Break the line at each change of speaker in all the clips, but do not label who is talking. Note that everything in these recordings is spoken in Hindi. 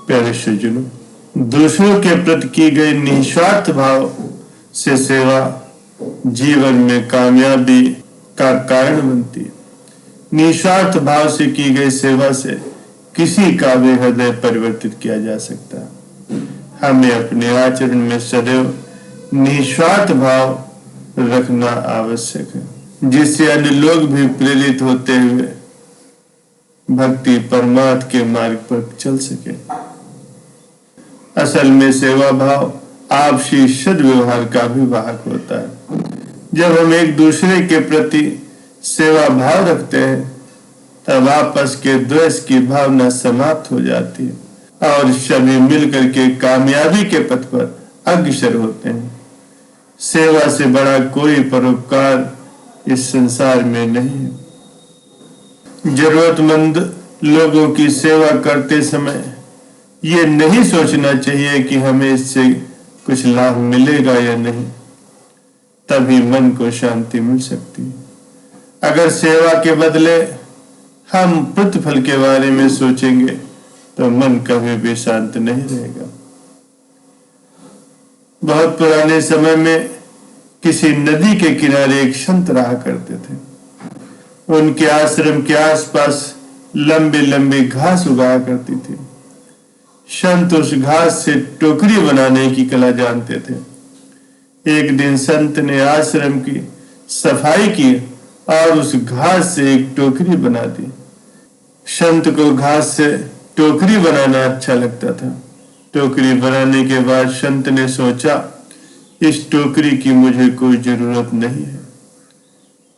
प्यारे सज्जनों, दूसरों के प्रति की गई निस्वार्थ भाव से सेवा जीवन में कामयाबी का कारण बनती है। निस्वार्थ भाव से की गई सेवा से किसी का भी हृदय परिवर्तित किया जा सकता है। हमें अपने आचरण में सदैव निस्वार्थ भाव रखना आवश्यक है, जिससे अन्य लोग भी प्रेरित होते हुए भक्ति परमार्थ के मार्ग पर चल सके। असल में सेवा भाव आपसी सद्व्यवहार का भी वाहक होता है। जब हम एक दूसरे के प्रति सेवा भाव रखते हैं तब आपस के द्वेष की भावना समाप्त हो जाती है और सभी मिलकर के कामयाबी के पथ पर अग्रसर होते हैं। सेवा से बड़ा कोई परोपकार इस संसार में नहीं है। जरूरतमंद लोगों की सेवा करते समय ये नहीं सोचना चाहिए कि हमें इससे कुछ लाभ मिलेगा या नहीं, तभी मन को शांति मिल सकती है। अगर सेवा के बदले हम प्रतिफल के बारे में सोचेंगे तो मन कभी भी शांत नहीं रहेगा। बहुत पुराने समय में किसी नदी के किनारे एक संत रहा करते थे। उनके आश्रम के आसपास लंबी लंबी घास उगाया करती थी। संत उस घास से टोकरी बनाने की कला जानते थे। एक दिन संत ने आश्रम की सफाई की और उस घास से एक टोकरी बना दी। संत को घास से टोकरी बनाना अच्छा लगता था। टोकरी बनाने के बाद संत ने सोचा, इस टोकरी की मुझे कोई जरूरत नहीं है,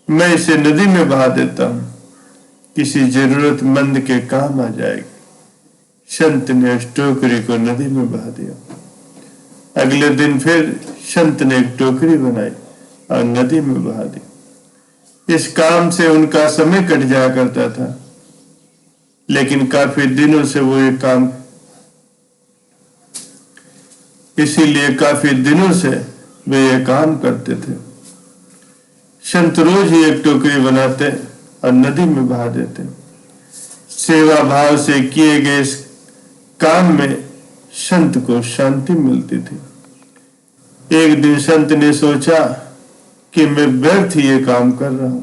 मैं इसे नदी में बहा देता हूं, किसी जरूरतमंद के काम आ जाएगी। संत ने उस टोकरी को नदी में बहा दिया। अगले दिन फिर संत ने एक टोकरी बनाई और नदी में बहा दी। इस काम से उनका समय कट जाया करता था, लेकिन काफी दिनों से वो ये काम इसीलिए काफी दिनों से वे ये काम करते थे। संत रोज ही एक टोकरी बनाते और नदी में बहा देते। सेवा भाव से किए गए इस काम में संत को शांति मिलती थी। एक दिन संत ने सोचा कि मैं व्यर्थ ये काम कर रहा हूं,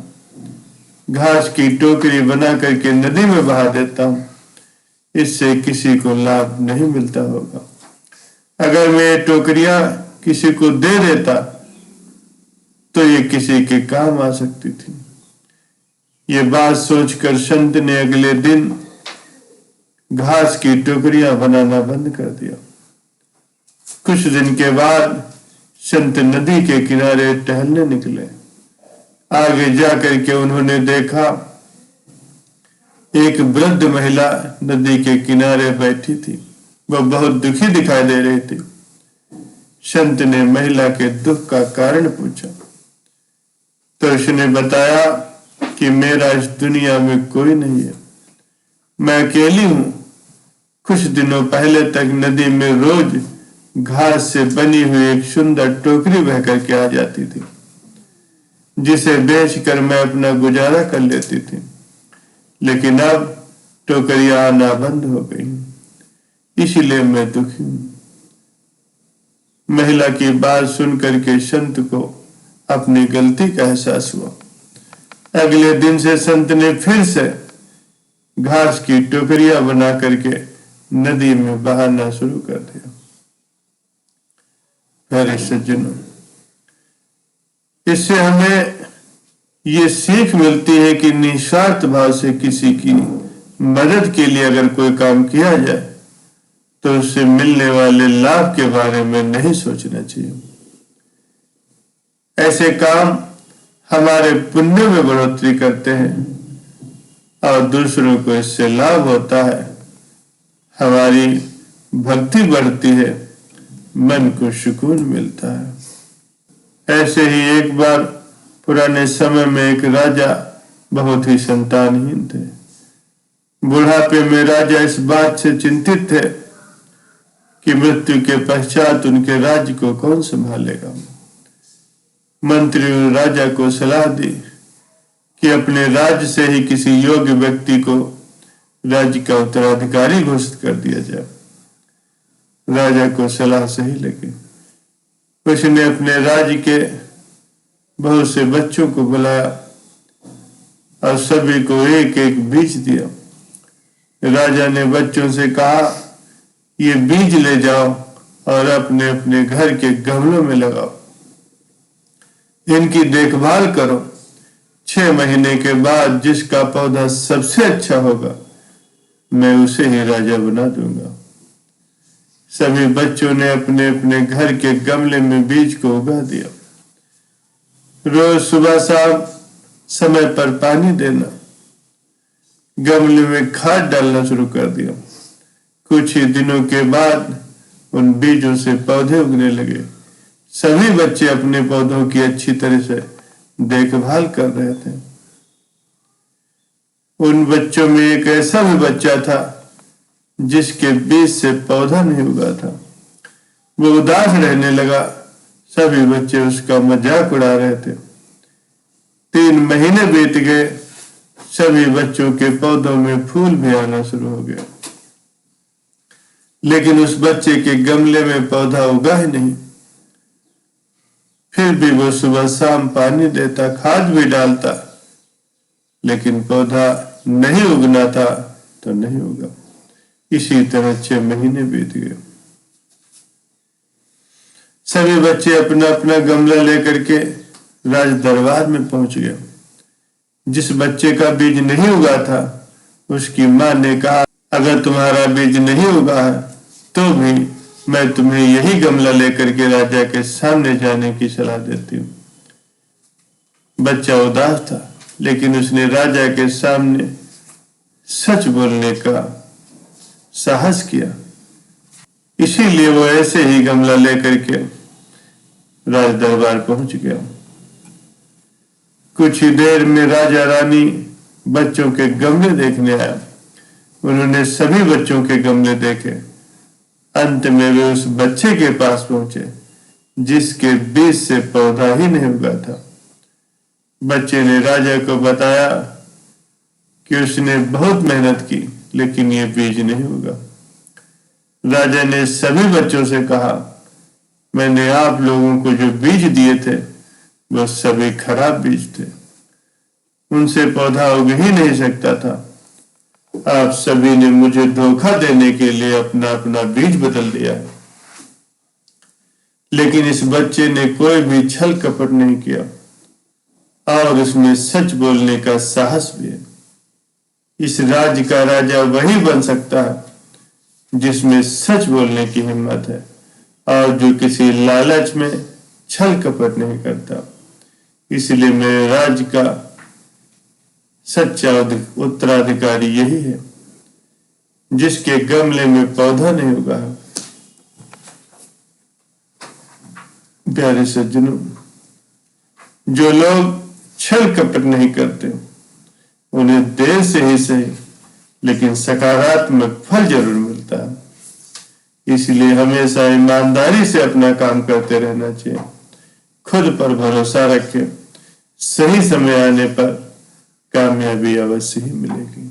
घास की टोकरी बना करके नदी में बहा देता हूं, इससे किसी को लाभ नहीं मिलता होगा। अगर मैं टोकरियां किसी को दे देता तो ये किसी के काम आ सकती थी। ये बात सोचकर संत ने अगले दिन घास की टोकरियां बनाना बंद कर दिया। कुछ दिन के बाद संत नदी के किनारे टहलने निकले। आगे जाकर के उन्होंने देखा एक वृद्ध महिला नदी के किनारे बैठी थी। वह बहुत दुखी दिखाई दे रही थी। संत ने महिला के दुख का कारण पूछा तो उसने बताया कि मेरा इस दुनिया में कोई नहीं है, मैं अकेली हूं। कुछ दिनों पहले तक नदी में रोज घास से बनी हुई एक सुंदर टोकरी बह करके आ जाती थी, जिसे बेचकर मैं अपना गुजारा कर लेती थी, लेकिन अब टोकरियां आना बंद हो गई, इसलिए मैं दुखी हूं। महिला की बात सुनकर के संत को अपनी गलती का एहसास हुआ। अगले दिन से संत ने फिर से घास की टोकरियां बना करके नदी में बहाना शुरू कर दिया। प्यारे सज्जनों, इससे हमें ये सीख मिलती है कि निस्वार्थ भाव से किसी की मदद के लिए अगर कोई काम किया जाए तो उससे मिलने वाले लाभ के बारे में नहीं सोचना चाहिए। ऐसे काम हमारे पुण्य में बढ़ोतरी करते हैं और दूसरों को इससे लाभ होता है, हमारी भक्ति बढ़ती है, मन को सुकून मिलता है। ऐसे ही एक बार पुराने समय में एक राजा बहुत ही संतानहीन थे। बुढ़ापे में राजा इस बात से चिंतित थे कि मृत्यु के पश्चात उनके राज्य को कौन संभालेगा। मंत्री ने राजा को सलाह दी कि अपने राज्य से ही किसी योग्य व्यक्ति को राज्य का उत्तराधिकारी घोषित कर दिया जाए। राजा को सलाह सही लगी। उसने अपने राज्य के बहुत से बच्चों को बुलाया और सभी को एक एक बीज दिया। राजा ने बच्चों से कहा, ये बीज ले जाओ और अपने अपने घर के गमलों में लगाओ, इनकी देखभाल करो। 6 महीने के बाद जिसका पौधा सबसे अच्छा होगा मैं उसे ही राजा बना दूंगा। सभी बच्चों ने अपने अपने घर के गमले में बीज को उगा दिया। रोज सुबह शाम समय पर पानी देना, गमले में खाद डालना शुरू कर दिया। कुछ ही दिनों के बाद उन बीजों से पौधे उगने लगे। सभी बच्चे अपने पौधों की अच्छी तरह से देखभाल कर रहे थे। उन बच्चों में एक ऐसा भी बच्चा था जिसके बीज से पौधा नहीं उगा था। वो उदास रहने लगा। सभी बच्चे उसका मजाक उड़ा रहे थे। 3 महीने बीत गए। सभी बच्चों के पौधों में फूल भी आना शुरू हो गया, लेकिन उस बच्चे के गमले में पौधा उगा ही नहीं। फिर भी वो सुबह शाम पानी देता, खाद भी डालता, लेकिन पौधा नहीं उगना था तो नहीं उगा। इसी तरह 6 महीने बीत गए। सभी बच्चे अपना अपना गमला लेकर के राज दरबार में पहुंच गए। जिस बच्चे का बीज नहीं उगा था उसकी मां ने कहा, अगर तुम्हारा बीज नहीं उगा है तो भी मैं तुम्हें यही गमला लेकर के राजा के सामने जाने की सलाह देती हूँ। बच्चा उदास था, लेकिन उसने राजा के सामने सच बोलने का साहस किया। इसीलिए वो ऐसे ही गमला लेकर के राज दरबार पहुंच गया। कुछ ही देर में राजा रानी बच्चों के गमले देखने आया। उन्होंने सभी बच्चों के गमले देखे। अंत में वे उस बच्चे के पास पहुंचे जिसके बीज से पौधा ही नहीं उगा था। बच्चे ने राजा को बताया कि उसने बहुत मेहनत की, लेकिन ये बीज नहीं उगा। राजा ने सभी बच्चों से कहा, मैंने आप लोगों को जो बीज दिए थे वो सभी खराब बीज थे, उनसे पौधा उग ही नहीं सकता था। आप सभी ने मुझे धोखा देने के लिए अपना अपना बीज बदल दिया है। लेकिन इस बच्चे ने कोई भी छल कपट नहीं किया और उसमें सच बोलने का साहस भी है। इस राज्य का राजा वही बन सकता है जिसमें सच बोलने की हिम्मत है और जो किसी लालच में छल कपट नहीं करता। इसलिए मेरे राज्य का सच्चा उत्तराधिकारी यही है जिसके गमले में पौधा नहीं उगा है। प्यारे सज्जनों, जो लोग छल कपट नहीं करते उन्हें देर से ही सही लेकिन सकारात्मक फल जरूर मिलता है। इसलिए हमेशा ईमानदारी से अपना काम करते रहना चाहिए। खुद पर भरोसा रखें, सही समय आने पर कामयाबी अवश्य ही मिलेगी।